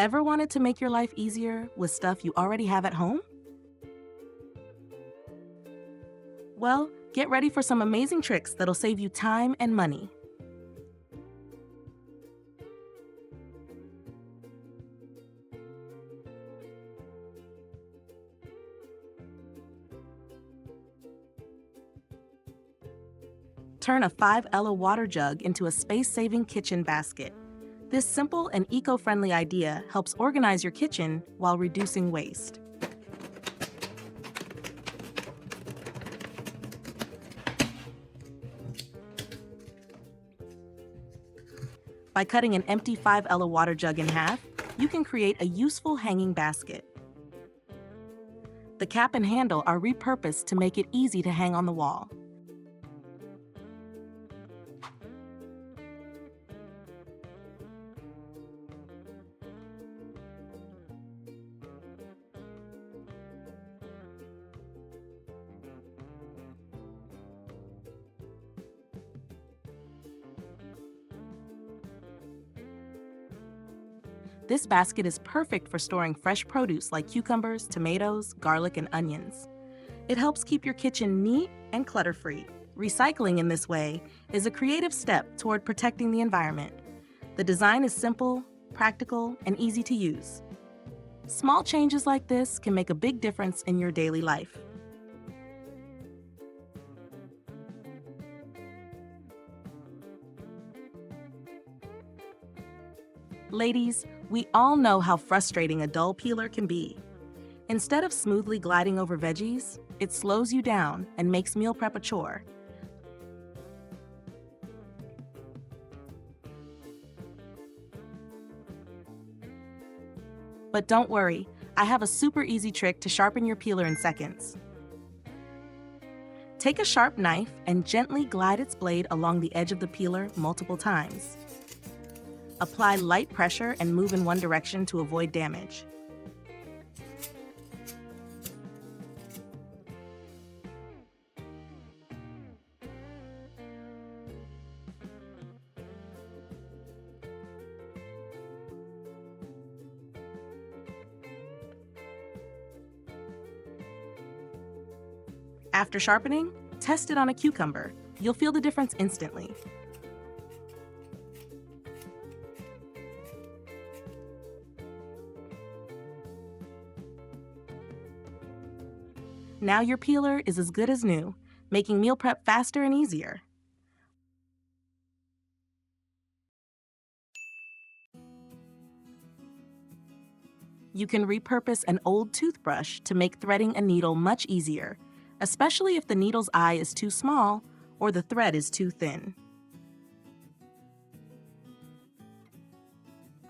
Ever wanted to make your life easier with stuff you already have at home? Well, get ready for some amazing tricks that'll save you time and money. Turn a 5 Ella water jug into a space-saving kitchen basket. This simple and eco-friendly idea helps organize your kitchen while reducing waste. By cutting an empty 5 Ella water jug in half, you can create a useful hanging basket. The cap and handle are repurposed to make it easy to hang on the wall. This basket is perfect for storing fresh produce like cucumbers, tomatoes, garlic, and onions. It helps keep your kitchen neat and clutter-free. Recycling in this way is a creative step toward protecting the environment. The design is simple, practical, and easy to use. Small changes like this can make a big difference in your daily life. Ladies, we all know how frustrating a dull peeler can be. Instead of smoothly gliding over veggies, it slows you down and makes meal prep a chore. But don't worry, I have a super easy trick to sharpen your peeler in seconds. Take a sharp knife and gently glide its blade along the edge of the peeler multiple times. Apply light pressure and move in one direction to avoid damage. After sharpening, test it on a cucumber. You'll feel the difference instantly. Now your peeler is as good as new, making meal prep faster and easier. You can repurpose an old toothbrush to make threading a needle much easier, especially if the needle's eye is too small or the thread is too thin.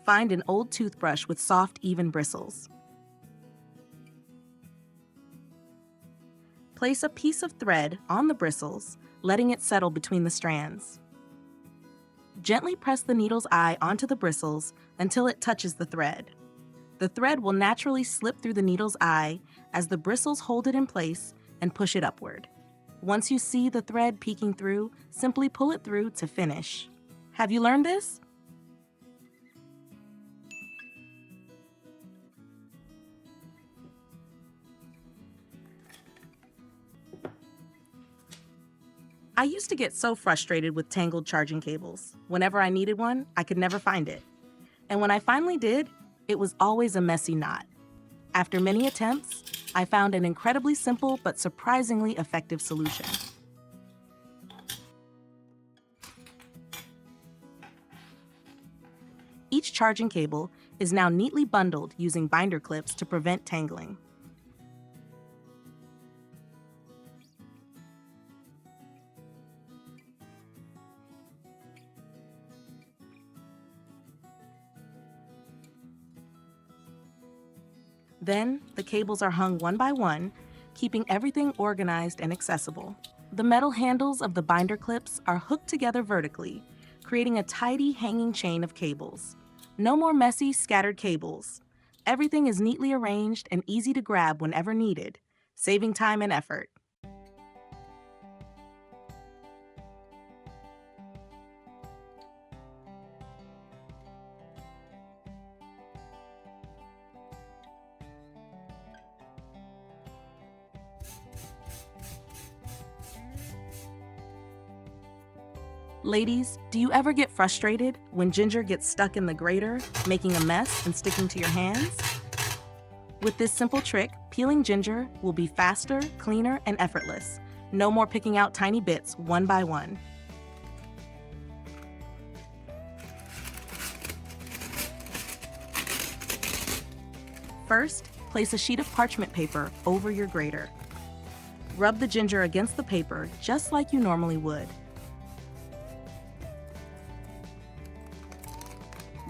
Find an old toothbrush with soft, even bristles. Place a piece of thread on the bristles, letting it settle between the strands. Gently press the needle's eye onto the bristles until it touches the thread. The thread will naturally slip through the needle's eye as the bristles hold it in place and push it upward. Once you see the thread peeking through, simply pull it through to finish. Have you learned this? I used to get so frustrated with tangled charging cables. Whenever I needed one, I could never find it. And when I finally did, it was always a messy knot. After many attempts, I found an incredibly simple but surprisingly effective solution. Each charging cable is now neatly bundled using binder clips to prevent tangling. Then, the cables are hung one by one, keeping everything organized and accessible. The metal handles of the binder clips are hooked together vertically, creating a tidy hanging chain of cables. No more messy, scattered cables. Everything is neatly arranged and easy to grab whenever needed, saving time and effort. Ladies, do you ever get frustrated when ginger gets stuck in the grater, making a mess and sticking to your hands? With this simple trick, peeling ginger will be faster, cleaner, and effortless. No more picking out tiny bits one by one. First, place a sheet of parchment paper over your grater. Rub the ginger against the paper just like you normally would.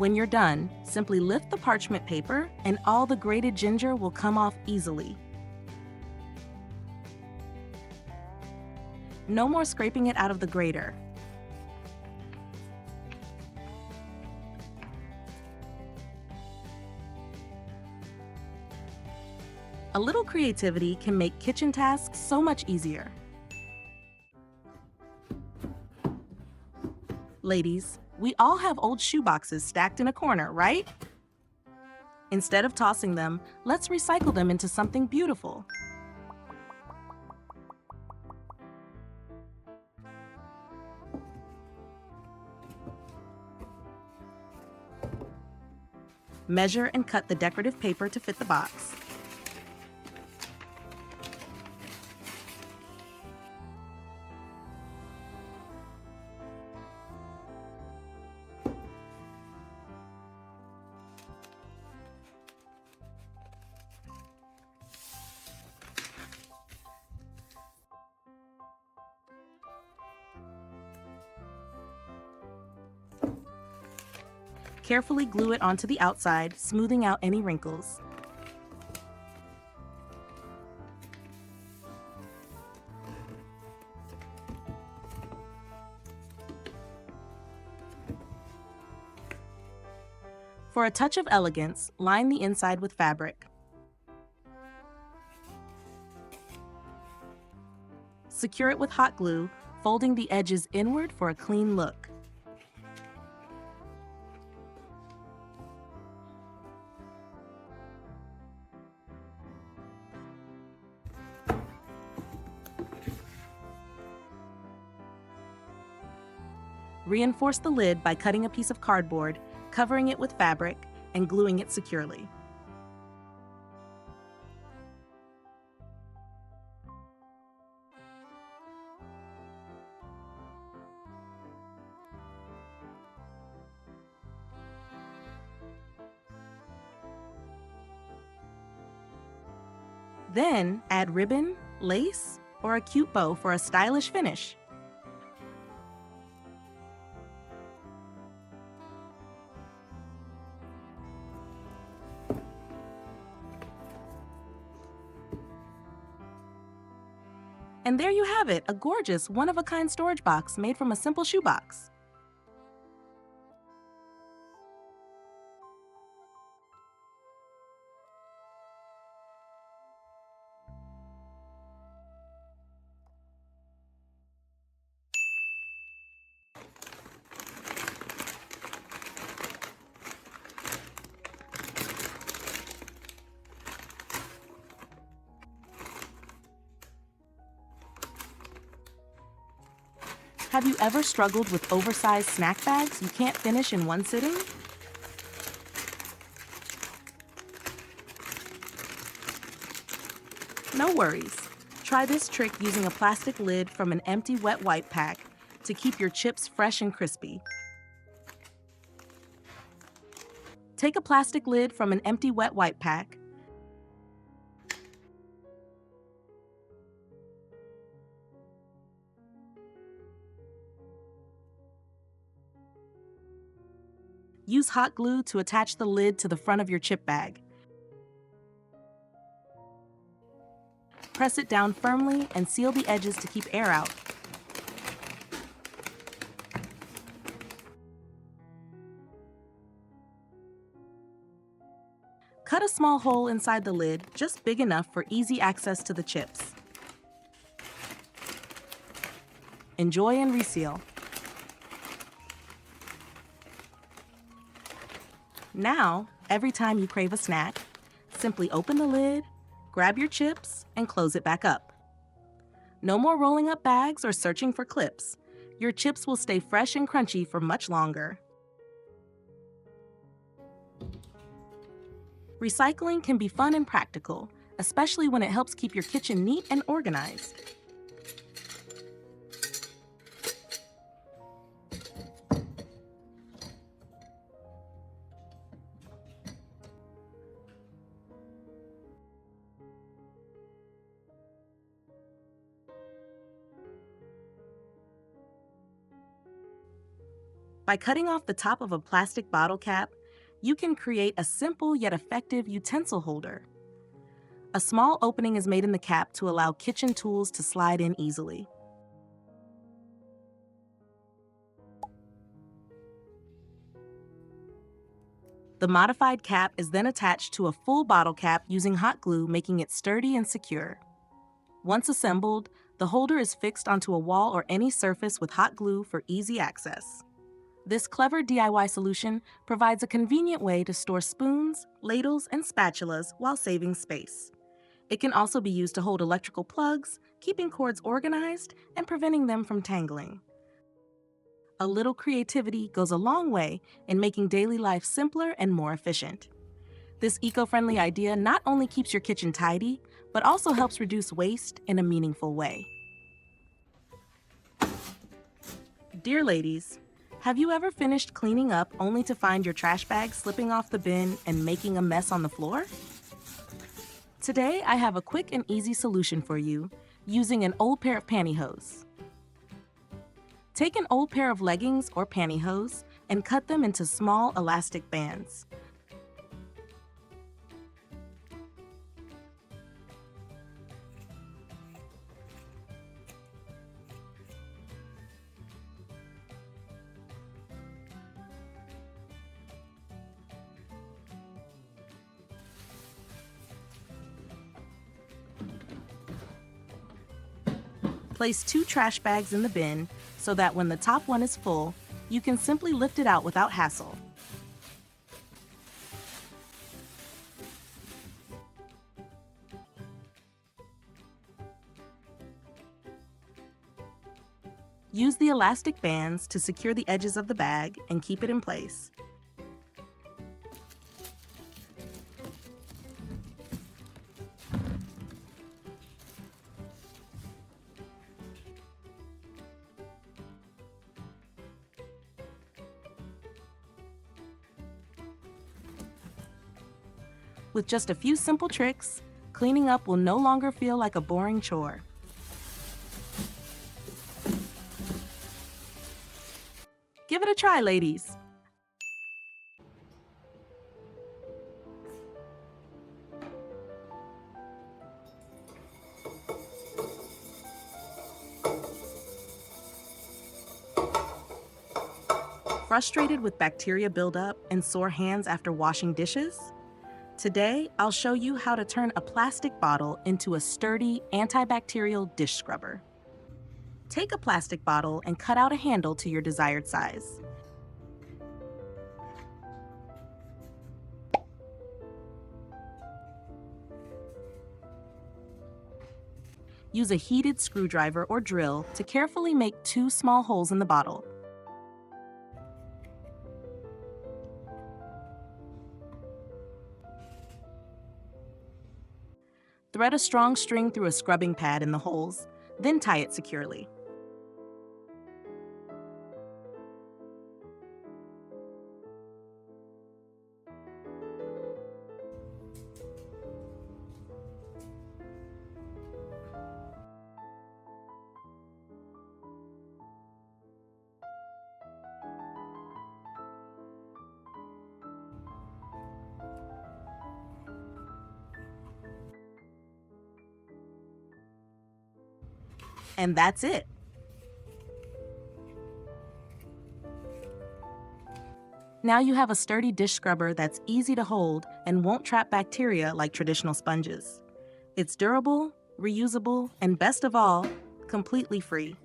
When you're done, simply lift the parchment paper and all the grated ginger will come off easily. No more scraping it out of the grater. A little creativity can make kitchen tasks so much easier. Ladies, we all have old shoe boxes stacked in a corner, right? Instead of tossing them, let's recycle them into something beautiful. Measure and cut the decorative paper to fit the box. Carefully glue it onto the outside, smoothing out any wrinkles. For a touch of elegance, line the inside with fabric. Secure it with hot glue, folding the edges inward for a clean look. Reinforce the lid by cutting a piece of cardboard, covering it with fabric, and gluing it securely. Then add ribbon, lace, or a cute bow for a stylish finish. And there you have it, a gorgeous, one-of-a-kind storage box made from a simple shoebox. Have you ever struggled with oversized snack bags you can't finish in one sitting? No worries. Try this trick using a plastic lid from an empty wet wipe pack to keep your chips fresh and crispy. Take a plastic lid from an empty wet wipe pack, use hot glue to attach the lid to the front of your chip bag. Press it down firmly and seal the edges to keep air out. Cut a small hole inside the lid, just big enough for easy access to the chips. Enjoy and reseal. Now, every time you crave a snack, simply open the lid, grab your chips, and close it back up. No more rolling up bags or searching for clips. Your chips will stay fresh and crunchy for much longer. Recycling can be fun and practical, especially when it helps keep your kitchen neat and organized. By cutting off the top of a plastic bottle cap, you can create a simple yet effective utensil holder. A small opening is made in the cap to allow kitchen tools to slide in easily. The modified cap is then attached to a full bottle cap using hot glue, making it sturdy and secure. Once assembled, the holder is fixed onto a wall or any surface with hot glue for easy access. This clever DIY solution provides a convenient way to store spoons, ladles, and spatulas while saving space. It can also be used to hold electrical plugs, keeping cords organized and preventing them from tangling. A little creativity goes a long way in making daily life simpler and more efficient. This eco-friendly idea not only keeps your kitchen tidy, but also helps reduce waste in a meaningful way. Dear ladies, have you ever finished cleaning up only to find your trash bag slipping off the bin and making a mess on the floor? Today, I have a quick and easy solution for you using an old pair of pantyhose. Take an old pair of leggings or pantyhose and cut them into small elastic bands. Place 2 trash bags in the bin so that when the top one is full, you can simply lift it out without hassle. Use the elastic bands to secure the edges of the bag and keep it in place. With just a few simple tricks, cleaning up will no longer feel like a boring chore. Give it a try, ladies. Frustrated with bacteria buildup and sore hands after washing dishes? Today, I'll show you how to turn a plastic bottle into a sturdy, antibacterial dish scrubber. Take a plastic bottle and cut out a handle to your desired size. Use a heated screwdriver or drill to carefully make 2 small holes in the bottle. Thread a strong string through a scrubbing pad in the holes, then tie it securely. And that's it. Now you have a sturdy dish scrubber that's easy to hold and won't trap bacteria like traditional sponges. It's durable, reusable, and best of all, completely free.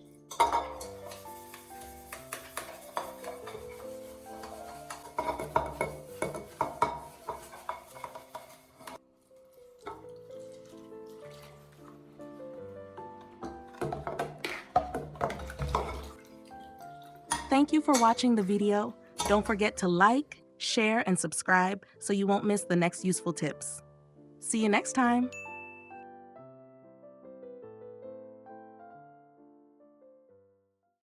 Thank you for watching the video. Don't forget to like, share, and subscribe so you won't miss the next useful tips. See you next time.